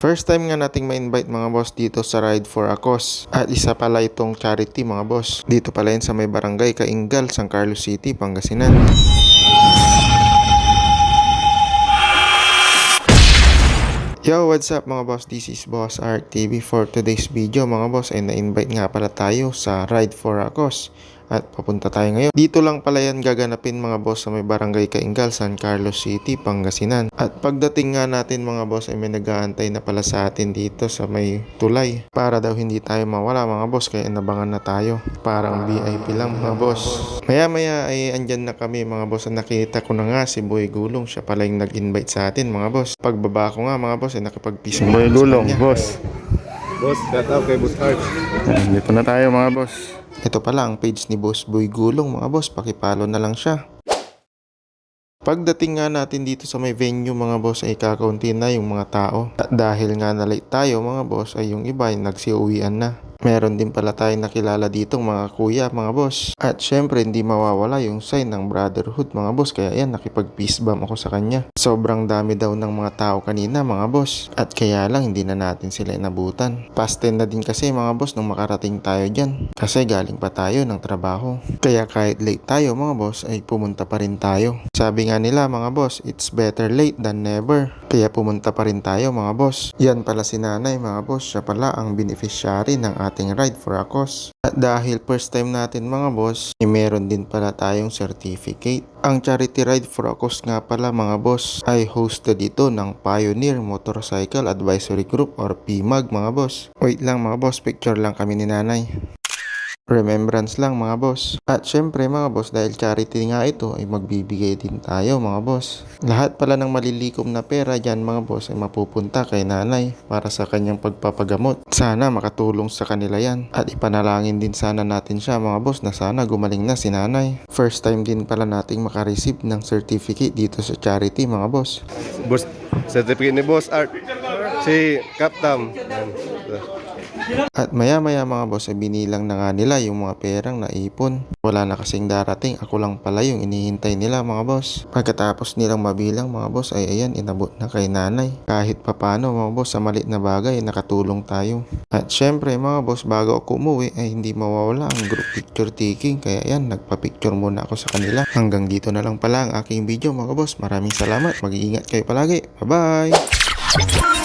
First time nga nating ma-invite mga boss dito sa Ride for a Cause. At isa pala itong charity mga boss. Dito pala yan sa may barangay Kaingal, San Carlos City, Pangasinan. Yo, what's up mga boss? This is Boss Art TV. For today's video mga boss ay na-invite nga pala tayo sa Ride for a Cause. At papunta tayo ngayon. Dito lang pala yan gaganapin mga boss sa may barangay Kaingal, San Carlos City, Pangasinan. At pagdating nga natin mga boss ay may nag-aantay na pala sa atin dito sa may tulay. Para daw hindi tayo mawala mga boss, kaya nabangan na tayo. Parang VIP lang mga boss. Maya maya ay andyan na kami mga boss. Nakita ko na nga si Boy Gulong. Siya pala yung nag-invite sa atin mga boss. Pagbaba ko nga mga boss ay nakipag-peace Boy Gulong, boss. Boss, shout out kay Boss Art. Dito na tayo mga boss. Ito pala ang page ni Boss Boy Gulong mga boss. Pakipalo na lang siya. Pagdating nga natin dito sa may venue mga boss ay kakaunti na yung mga tao. At dahil nga na late tayo mga boss ay yung iba ay nagsiuwian na. Meron din pala tayong nakilala ditong mga kuya mga boss. At syempre hindi mawawala yung sign ng brotherhood mga boss. Kaya yan nakipag-peace bomb ako sa kanya. Sobrang dami daw ng mga tao kanina mga boss. At kaya lang hindi na natin sila inabutan. Past 10 na din kasi mga boss nung makarating tayo dyan. Kasi galing pa tayo ng trabaho. Kaya kahit late tayo mga boss ay pumunta pa rin tayo. Sabi nga nila mga boss, it's better late than never. Kaya pumunta pa rin tayo mga boss. Yan pala si nanay mga boss. Siya pala ang beneficiary ng ating Ride for a Cause. At dahil first time natin mga boss, meron din pala tayong certificate. Ang Charity Ride for a Cause nga pala mga boss ay hosted ito ng Pioneer Motorcycle Advisory Group or PMAG mga boss. Wait lang mga boss, picture lang kami ni nanay. Remembrance lang mga boss. At syempre mga boss, dahil charity nga ito ay magbibigay din tayo mga boss. Lahat pala ng malilikom na pera dyan mga boss ay mapupunta kay nanay para sa kanyang pagpapagamot. Sana makatulong sa kanila yan. At ipanalangin din sana natin siya mga boss na sana gumaling na si nanay. First time din pala nating makareceive ng certificate dito sa charity mga boss. Boss, certificate ni Boss Art. Si Captam. At maya maya mga boss ay binilang na nga nila yung mga perang naipon. Wala na kasing darating, ako lang pala yung inihintay nila mga boss. Pagkatapos nilang mabilang mga boss ay ayan, inabot na kay nanay. Kahit papano mga boss, sa maliit na bagay nakatulong tayo. At syempre mga boss, bago ako umuwi ay hindi mawawala ang group picture taking. Kaya ayan, nagpa-picture muna ako sa kanila. Hanggang dito na lang pala ang aking video mga boss. Maraming salamat, mag-iingat kayo palagi. Bye bye!